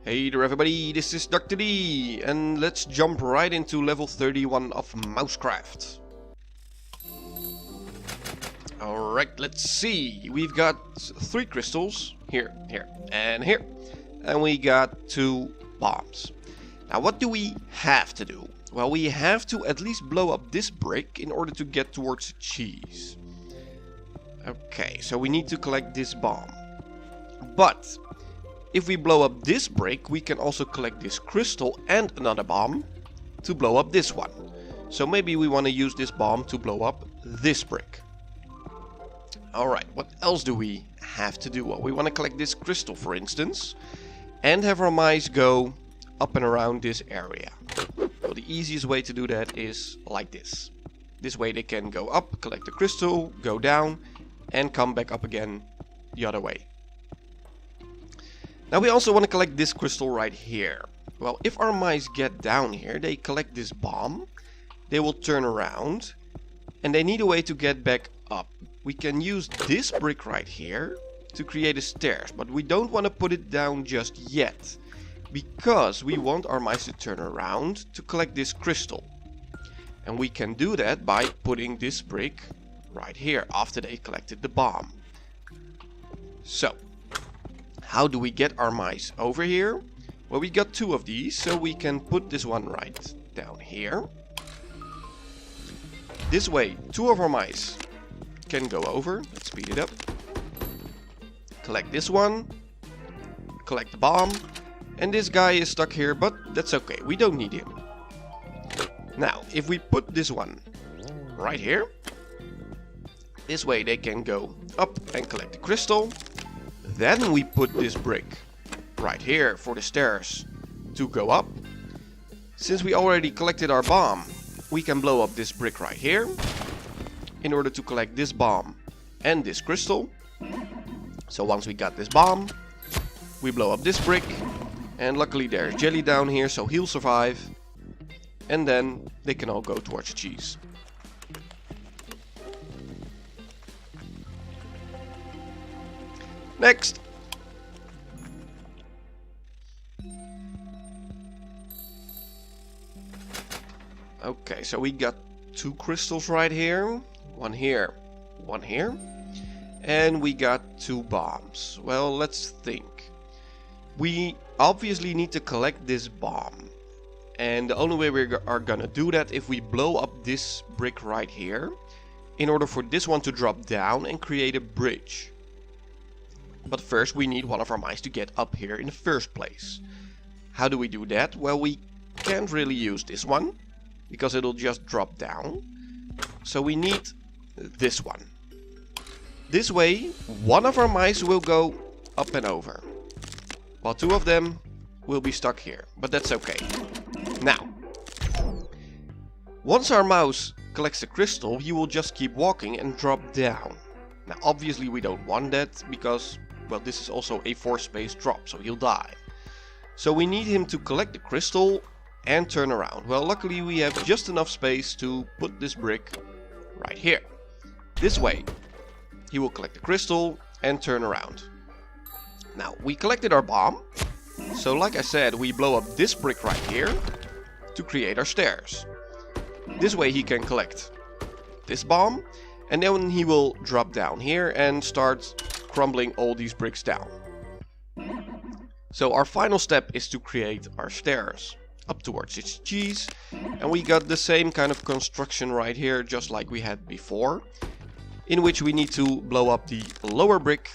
Hey there everybody, this is DokterD, and let's jump right into level 31 of Mousecraft. Alright, let's see. We've got 3 crystals, here, and here. And we got 2 bombs. Now what do we have to do? Well, we have to at least blow up this brick in order to get towards the cheese. Okay, so we need to collect this bomb. But if we blow up this brick, we can also collect this crystal and another bomb to blow up this one. So maybe we want to use this bomb to blow up this brick. Alright, what else do we have to do? Well, we want to collect this crystal, for instance, and have our mice go up and around this area. Well, the easiest way to do that is like this. This way they can go up, collect the crystal, go down, and come back up again the other way. Now we also want to collect this crystal right here. Well, if our mice get down here, they collect this bomb, they will turn around, and they need a way to get back up. We can use this brick right here to create a stairs, but we don't want to put it down just yet, because we want our mice to turn around to collect this crystal. And we can do that by putting this brick right here after they collected the bomb. So, how do we get our mice over here? Well, we got 2 of these, so we can put this one right down here. This way, 2 of our mice can go over. Let's speed it up. Collect this one. Collect the bomb. And this guy is stuck here, but that's okay. We don't need him. Now, if we put this one right here, this way they can go up and collect the crystal. Then we put this brick right here for the stairs to go up. Since we already collected our bomb, we can blow up this brick right here in order to collect this bomb and this crystal. So once we got this bomb, we blow up this brick, and luckily there's Jelly down here, so he'll survive, and then they can all go towards the cheese. Next! Okay, so we got 2 crystals right here. One here, one here. And we got 2 bombs. Well, let's think. We obviously need to collect this bomb. And the only way we are gonna do that if we blow up this brick right here, in order for this one to drop down and create a bridge. But first we need one of our mice to get up here in the first place. How do we do that? Well, we can't really use this one, because it'll just drop down. So we need this one. This way, one of our mice will go up and over, while 2 of them will be stuck here. But that's okay. Now, once our mouse collects the crystal, he will just keep walking and drop down. Now obviously we don't want that, because well, this is also a force space drop, so he'll die. So we need him to collect the crystal and turn around. Well, luckily we have just enough space to put this brick right here. This way, he will collect the crystal and turn around. Now, we collected our bomb. So like I said, we blow up this brick right here to create our stairs. This way he can collect this bomb, and then he will drop down here and start crumbling all these bricks down. So our final step is to create our stairs up towards its cheese, and we got the same kind of construction right here, just like we had before, in which we need to blow up the lower brick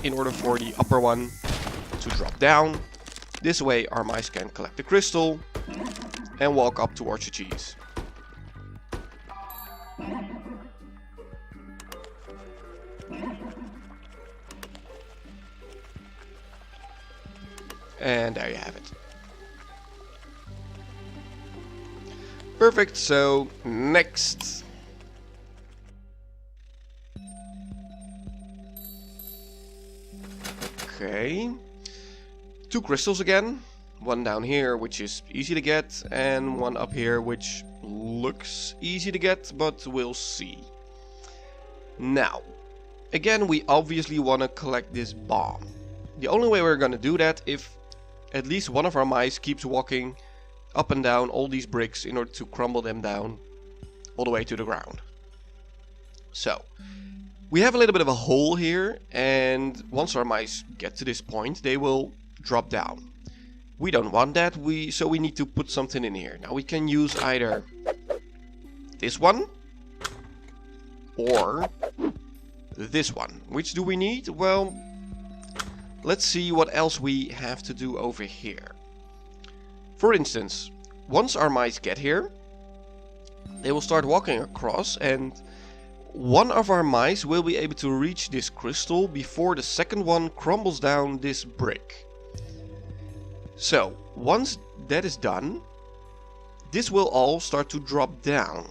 in order for the upper one to drop down. This way our mice can collect the crystal and walk up towards the cheese. And there you have it. Perfect, so next. Okay. 2 crystals again. One down here, which is easy to get, and one up here, which looks easy to get, but we'll see. Now, again, we obviously want to collect this bomb. The only way we're gonna do that at least one of our mice keeps walking up and down all these bricks in order to crumble them down all the way to the ground. So, we have a little bit of a hole here, and once our mice get to this point, they will drop down. We don't want that, so we need to put something in here. Now we can use either this one or this one. Which do we need? Well, let's see what else we have to do over here. For instance, once our mice get here, they will start walking across, and one of our mice will be able to reach this crystal before the second one crumbles down this brick. So, once that is done, this will all start to drop down.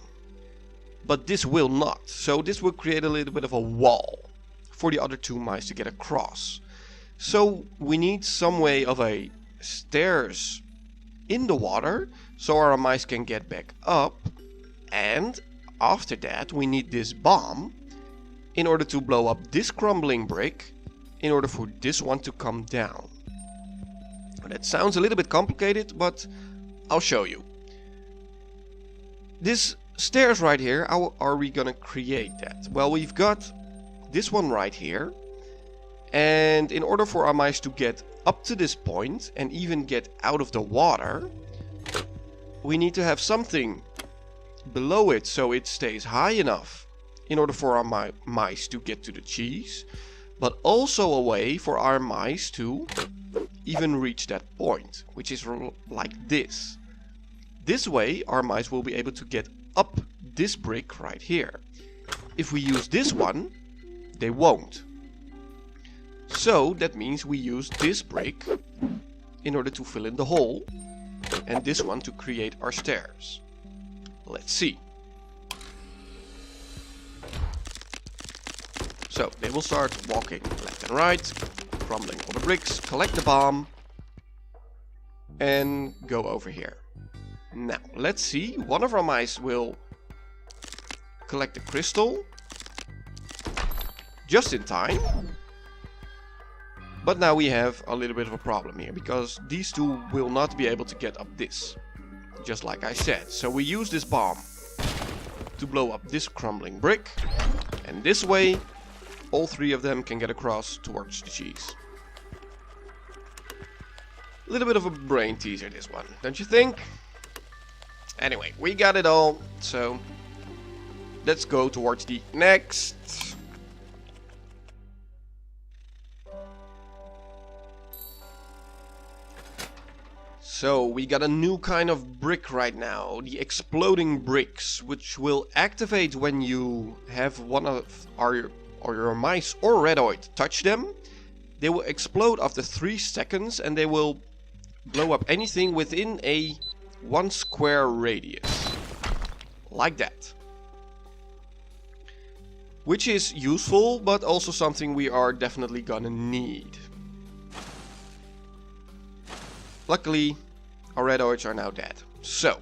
But this will not. So this will create a little bit of a wall for the other two mice to get across. So we need some way of a stairs in the water so our mice can get back up. And after that we need this bomb in order to blow up this crumbling brick in order for this one to come down. That sounds a little bit complicated, but I'll show you. This stairs right here, how are we gonna create that? Well, we've got this one right here, and in order for our mice to get up to this point and even get out of the water, we need to have something below it so it stays high enough in order for our mice to get to the cheese, but also a way for our mice to even reach that point, which is like this. This way our mice will be able to get up this brick right here. If we use this one, they won't. So that means we use this brick in order to fill in the hole, and this one to create our stairs. Let's see. So they will start walking left and right, crumbling all the bricks, collect the bomb, and go over here. Now, let's see. One of our mice will collect the crystal just in time. But now we have a little bit of a problem here, because these two will not be able to get up this, just like I said. So we use this bomb to blow up this crumbling brick, and this way all three of them can get across towards the cheese. A little bit of a brain teaser, this one, don't you think? Anyway, we got it all, so let's go towards the next. So we got a new kind of brick right now, the exploding bricks, which will activate when you have one of your mice or Redoid touch them. They will explode after 3 seconds, and they will blow up anything within a 1 square radius, like that. Which is useful, but also something we are definitely gonna need. Luckily, our Redoids are now dead. So,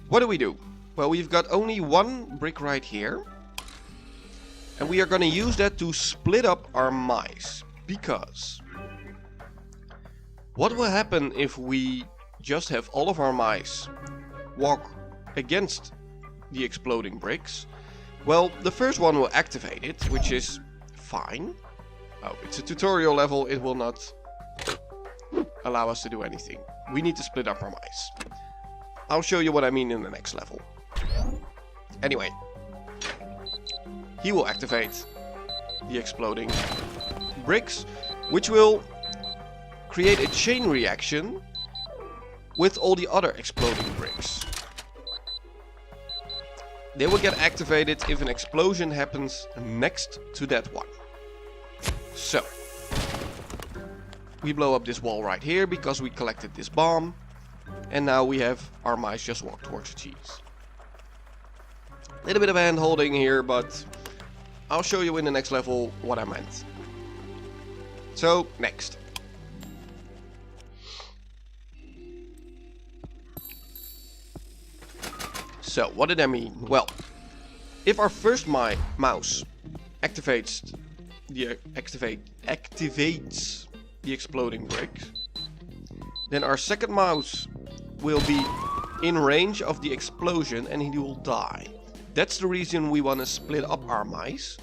what do? Well, we've got only one brick right here, and we are gonna use that to split up our mice, because what will happen if we just have all of our mice walk against the exploding bricks? Well, the first one will activate it, which is fine. Oh, it's a tutorial level, it will not allow us to do anything. We need to split up our mice. I'll show you what I mean in the next level. Anyway, he will activate the exploding bricks, which will create a chain reaction with all the other exploding bricks. They will get activated if an explosion happens next to that one. So, we blow up this wall right here because we collected this bomb, and now we have our mice just walk towards the cheese. A little bit of hand holding here, but I'll show you in the next level what I meant. So, next. So, what did I mean? Well, if our first mouse activates the exploding brick, then our second mouse will be in range of the explosion and he will die. That's the reason we want to split up our mice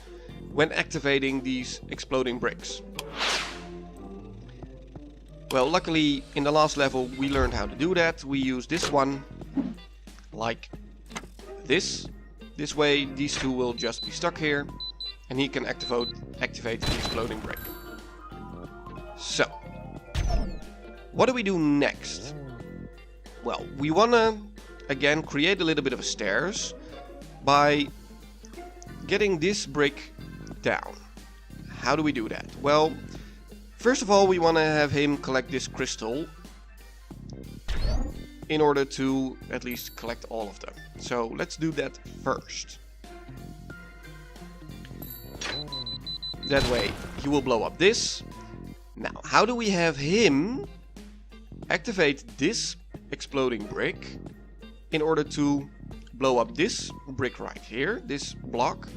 when activating these exploding bricks. Well, luckily in the last level we learned how to do that. We use this one like this. This way these two will just be stuck here and he can activate the exploding brick. So, what do we do next? Well, we want to again create a little bit of a stairs by getting this brick down. How do we do that? Well, first of all we want to have him collect this crystal in order to at least collect all of them. So let's do that first. That way he will blow up this. Now, how do we have him activate this exploding brick in order to blow up this brick right here, this block,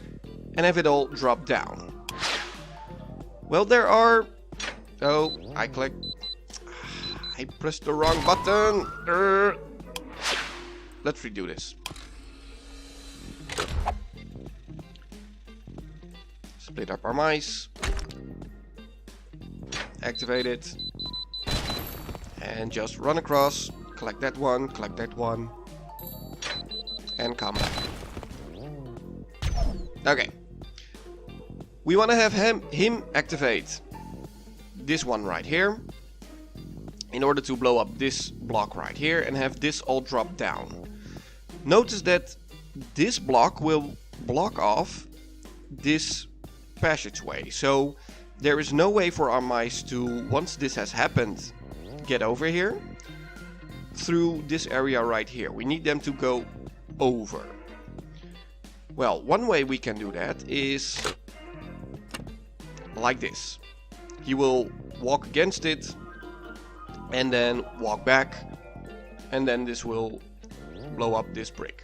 and have it all drop down? Well, there are... Oh, I pressed the wrong button. Let's redo this. Split up our mice. Activate it. And just run across. Collect that one, and come back. Okay. We want to have him activate this one right here in order to blow up this block right here and have this all drop down. Notice that this block will block off this passageway, so there is no way for our mice to, once this has happened, get over here through this area right here. We need them to go over. Well, one way we can do that is like this. He will walk against it and then walk back, and then this will blow up this brick.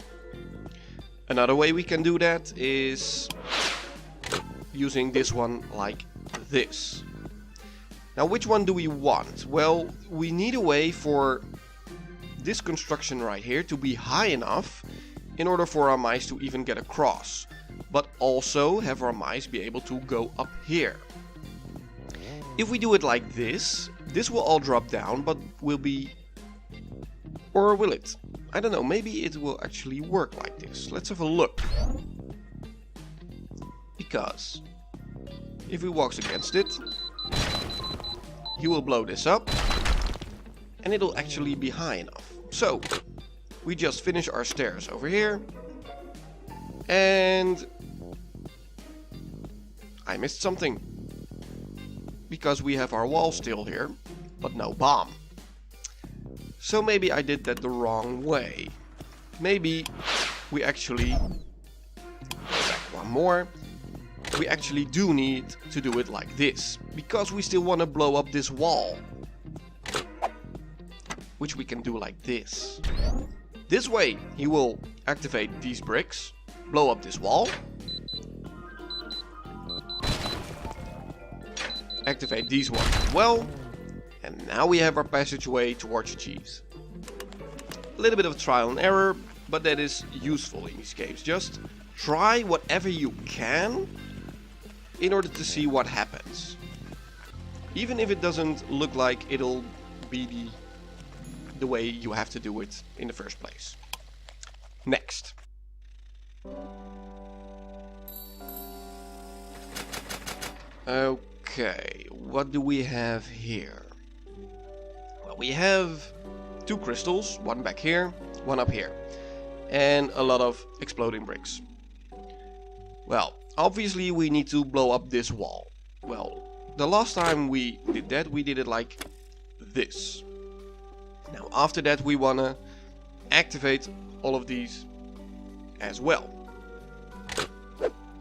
Another way we can do that is using this one like this. Now, which one do we want? Well, we need a way for this construction right here to be high enough in order for our mice to even get across, but also have our mice be able to go up here. If we do it like this, this will all drop down, but will be... Or will it? I don't know, maybe it will actually work like this. Let's have a look. Because if he walks against it, he will blow this up and it'll actually be high enough. So we just finish our stairs over here, and I missed something because we have our wall still here but no bomb. So maybe I did that the wrong way. Maybe we actually go back one more. We actually do need to do it like this, because we still want to blow up this wall, which we can do like this. This way he will activate these bricks, blow up this wall, activate these ones as well, and now we have our passageway towards cheese. A little bit of trial and error, but that is useful in these games. Just try whatever you can in order to see what happens. Even if it doesn't look like it'll be the way you have to do it in the first place. Next. Okay, what do we have here? Well, we have 2 crystals, one back here, one up here, and a lot of exploding bricks. Well, obviously we need to blow up this wall. Well, the last time we did that, we did it like this. Now after that we wanna activate all of these as well,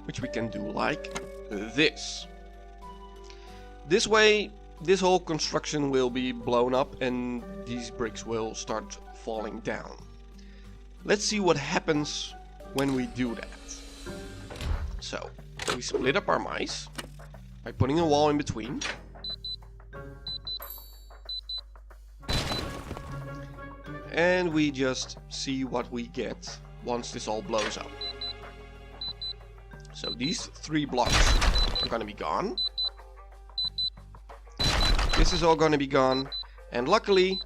which we can do like this. This way this whole construction will be blown up and these bricks will start falling down. Let's see what happens when we do that. So we split up our mice by putting a wall in between. and we just see what we get once this all blows up. So these 3 blocks are gonna be gone. This is all gonna be gone, and luckily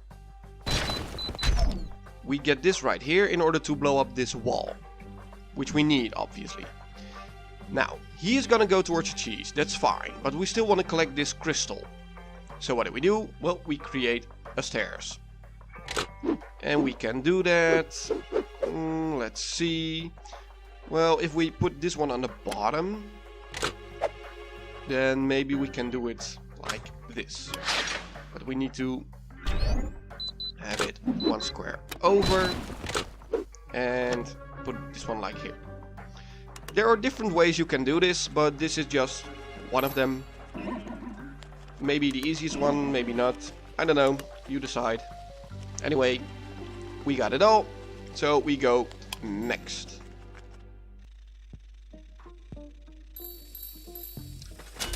we get this right here in order to blow up this wall, which we need, obviously. Now, he is gonna go towards the cheese, that's fine, but we still want to collect this crystal. So what do? Well, we create a stairs. And we can do that. Let's see. Well, if we put this one on the bottom, then maybe we can do it like this. But we need to have it 1 square over and put this one like here. There are different ways you can do this, but this is just one of them. Maybe the easiest one, maybe not. I don't know, you decide. Anyway, we got it all, so we go next.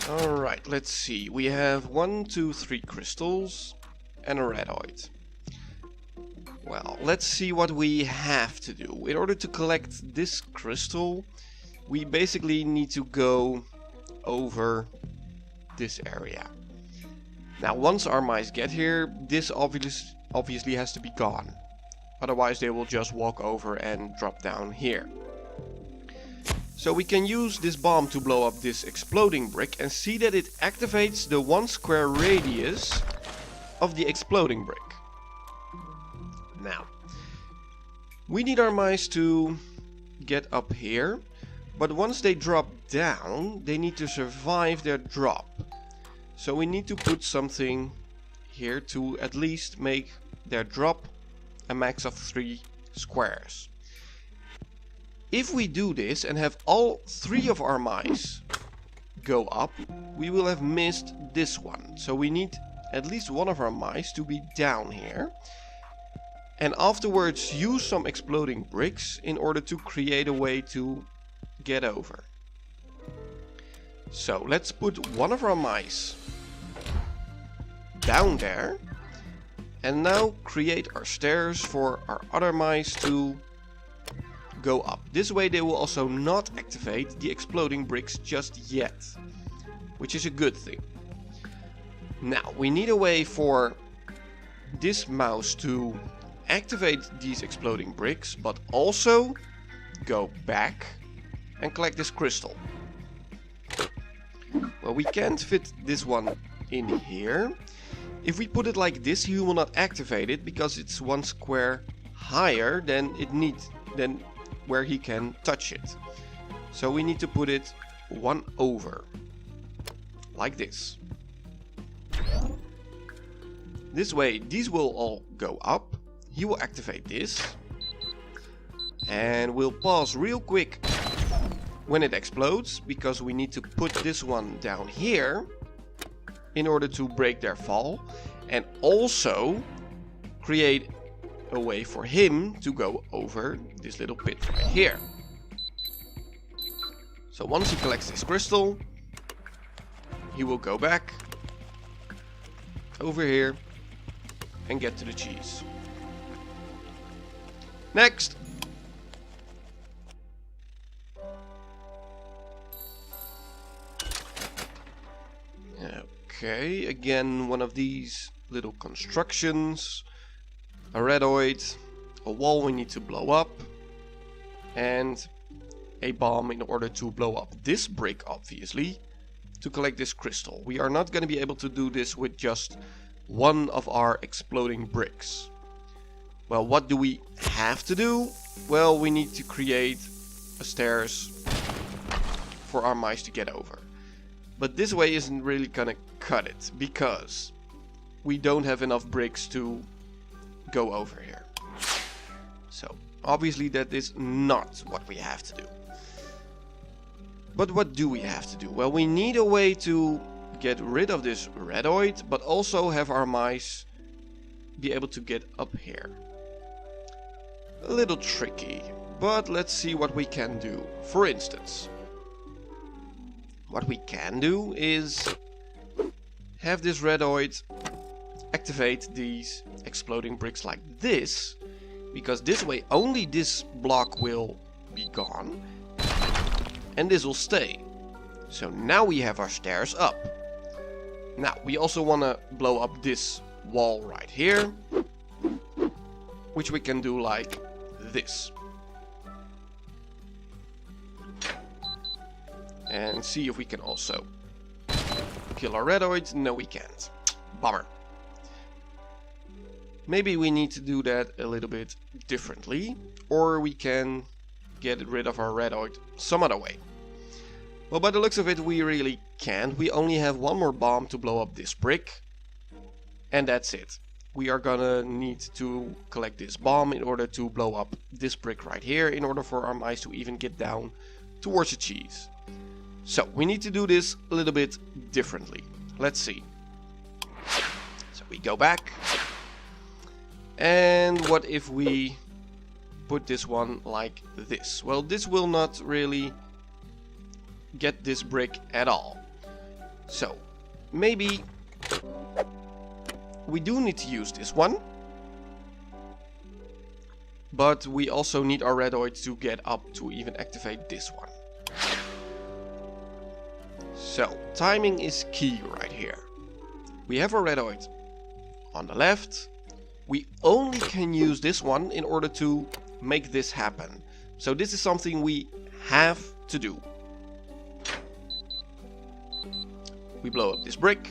Alright, let's see. We have 1, 2, 3 crystals and a redoid. Well, let's see what we have to do. In order to collect this crystal, we basically need to go over this area. Now, once our mice get here, this obviously has to be gone. Otherwise, they will just walk over and drop down here. So we can use this bomb to blow up this exploding brick and see that it activates the 1 square radius of the exploding brick. Now, we need our mice to get up here, but once they drop down, they need to survive their drop. So we need to put something here to at least make their drop a max of 3 squares. If we do this and have all 3 of our mice go up, we will have missed this one. So we need at least one of our mice to be down here. And afterwards use some exploding bricks in order to create a way to get over. So let's put one of our mice down there. And now create our stairs for our other mice to go up. This way they will also not activate the exploding bricks just yet, which is a good thing. Now we need a way for this mouse to activate these exploding bricks, but also go back and collect this crystal. Well, we can't fit this one in here. If we put it like this, he will not activate it because it's 1 square higher than it needs, than where he can touch it. So we need to put it 1 over, like this. This way these will all go up. He will activate this. And we'll pause real quick when it explodes, because we need to put this one down here in order to break their fall, and also create a way for him to go over this little pit right here. So once he collects this crystal, he will go back over here and get to the cheese. Next! Okay, again one of these little constructions. A redoid, a wall we need to blow up, and a bomb in order to blow up this brick, obviously, to collect this crystal. We are not going to be able to do this with just one of our exploding bricks. Well, what do we have to do? Well, we need to create a stairs for our mice to get over. But this way isn't really gonna cut it, because we don't have enough bricks to go over here. So obviously that is not what we have to do. But what do we have to do? Well, we need a way to get rid of this redoid, but also have our mice be able to get up here. A little tricky, but let's see what we can do. For instance, what we can do is have this redoid activate these exploding bricks like this, because this way only this block will be gone and this will stay. So now we have our stairs up. Now we also want to blow up this wall right here, which we can do like this. And see if we can also kill our redoid. No, we can't. Bummer. Maybe we need to do that a little bit differently, or we can get rid of our redoid some other way. Well, by the looks of it, we really can't. We only have one more bomb to blow up this brick, and that's it. We are gonna need to collect this bomb in order to blow up this brick right here, in order for our mice to even get down towards the cheese. So we need to do this a little bit differently. Let's see. So we go back. And what if we put this one like this? Well, this will not really get this brick at all. So maybe we do need to use this one. But we also need our redoid to get up to even activate this one. So, timing is key right here. We have our redoid on the left. We only can use this one in order to make this happen. So this is something we have to do. We blow up this brick.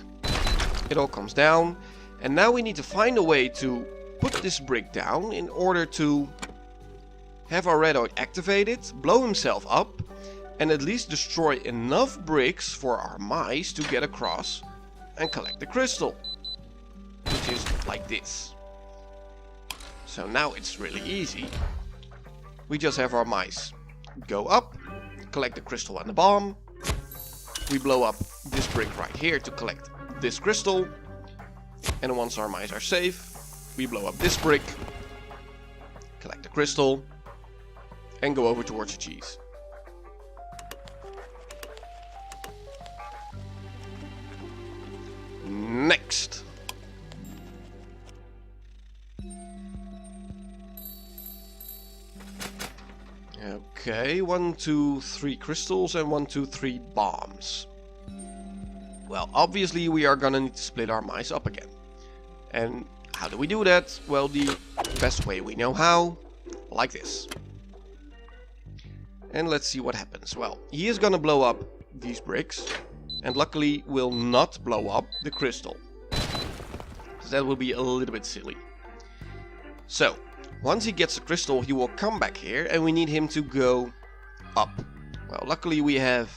It all comes down. And now we need to find a way to put this brick down in order to have our redoid activated, blow himself up, and at least destroy enough bricks for our mice to get across and collect the crystal, which is like this. So now it's really easy. We just have our mice go up, collect the crystal and the bomb. We blow up this brick right here to collect this crystal, and once our mice are safe, we blow up this brick, collect the crystal, and go over towards the cheese. Next. Okay, 1, 2, 3 crystals and 1, 2, 3 bombs. Well, obviously we are gonna need to split our mice up again. And how do we do that? Well, the best way we know how, like this. And let's see what happens. Well, he is gonna blow up these bricks, and luckily will not blow up the crystal. So that will be a little bit silly. So, once he gets the crystal, he will come back here, and we need him to go up. Well, luckily we have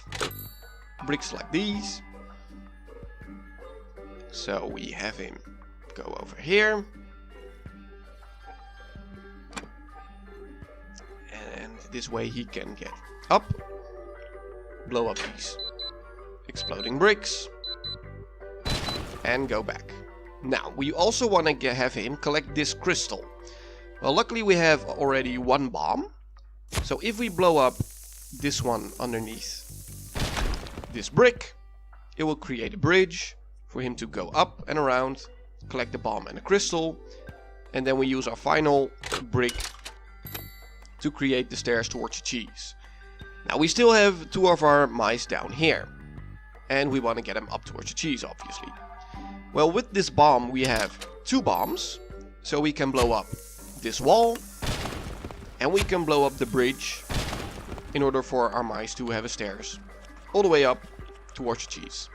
bricks like these. So we have him go over here. And this way he can get up, blow up these exploding bricks, and go back. Now, we also want to have him collect this crystal. Well, luckily we have already one bomb. So if we blow up this one underneath this brick, it will create a bridge for him to go up and around, collect the bomb and the crystal, and then we use our final brick to create the stairs towards the cheese. Now we still have 2 of our mice down here, and we want to get them up towards the cheese, obviously. Well, with this bomb we have 2 bombs, so we can blow up this wall, and we can blow up the bridge in order for our mice to have a stairs all the way up towards the cheese.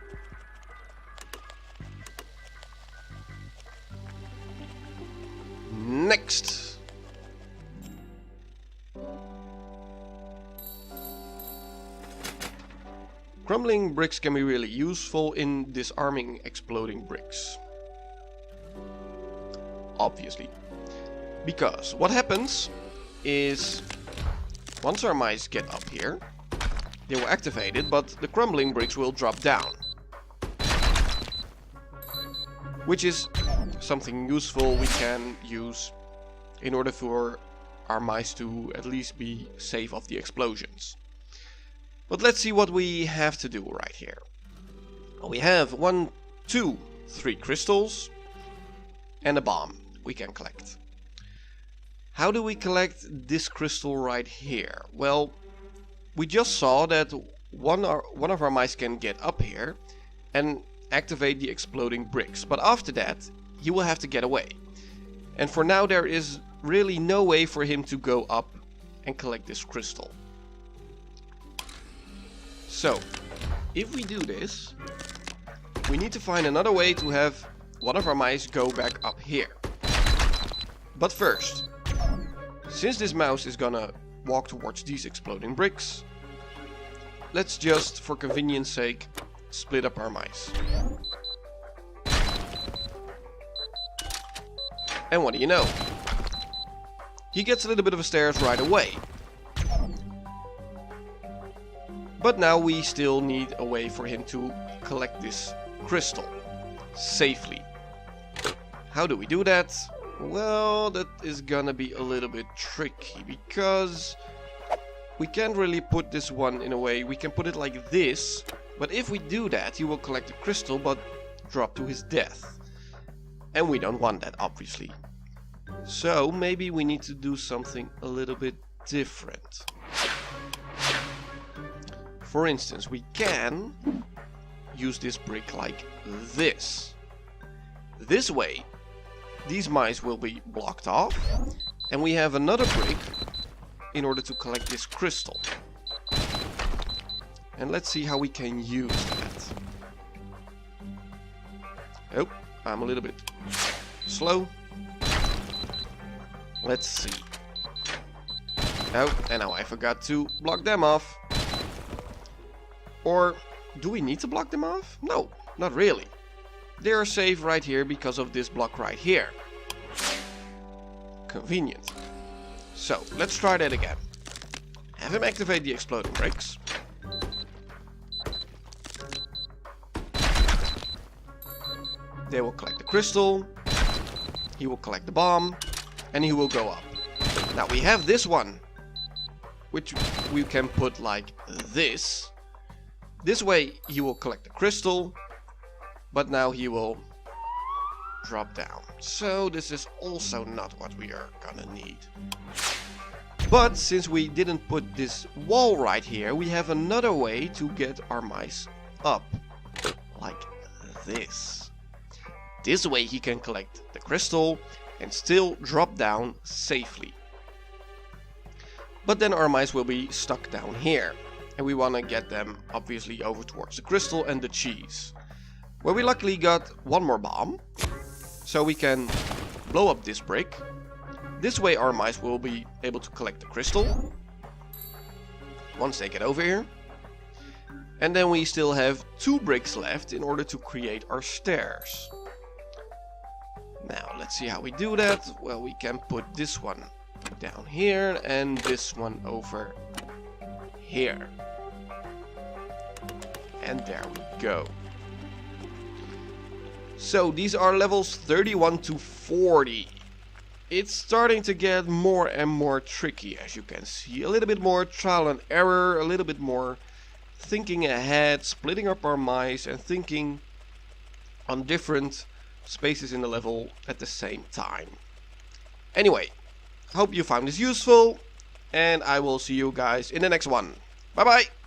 Next. Crumbling bricks can be really useful in disarming exploding bricks. Obviously. Because what happens is, once our mice get up here, they will activate it, but the crumbling bricks will drop down. Which is something useful we can use in order for our mice to at least be safe of the explosions. But let's see what we have to do right here. Well, we have 1, 2, 3 crystals and a bomb we can collect. How do we collect this crystal right here? Well, we just saw that one of our mice can get up here and activate the exploding bricks. But after that, he will have to get away. And for now, there is really no way for him to go up and collect this crystal. So, if we do this, we need to find another way to have one of our mice go back up here. But first, since this mouse is gonna walk towards these exploding bricks, let's just, for convenience sake, split up our mice. And what do you know? He gets a little bit of a stairs right away. But now we still need a way for him to collect this crystal safely. How do we do that? Well, that is gonna be a little bit tricky because we can't really put this one in a way. We can put it like this, but if we do that, he will collect the crystal but drop to his death. And we don't want that, obviously. So maybe we need to do something a little bit different. For instance, we can use this brick like this. This way, these mice will be blocked off, and we have another brick in order to collect this crystal. And let's see how we can use that. Oh, I'm a little bit slow. Let's see. Oh, and now I forgot to block them off. Or do we need to block them off? No, not really. They are safe right here because of this block right here. Convenient. So, let's try that again. Have him activate the exploding bricks. They will collect the crystal. He will collect the bomb. And he will go up. Now we have this one, which we can put like this. This way he will collect the crystal, but now he will drop down. So this is also not what we are gonna need. But since we didn't put this wall right here, we have another way to get our mice up. Like this. This way he can collect the crystal and still drop down safely. But then our mice will be stuck down here. And we want to get them obviously over towards the crystal and the cheese. Where we luckily got one more bomb. So we can blow up this brick. This way our mice will be able to collect the crystal. Once they get over here. And then we still have 2 bricks left in order to create our stairs. Now let's see how we do that. Well, we can put this one down here and this one over here. And there we go. So these are levels 31 to 40. It's starting to get more and more tricky, as you can see. A little bit more trial and error, a little bit more thinking ahead, splitting up our mice and thinking on different spaces in the level at the same time. Anyway, hope you found this useful, and I will see you guys in the next one. Bye bye!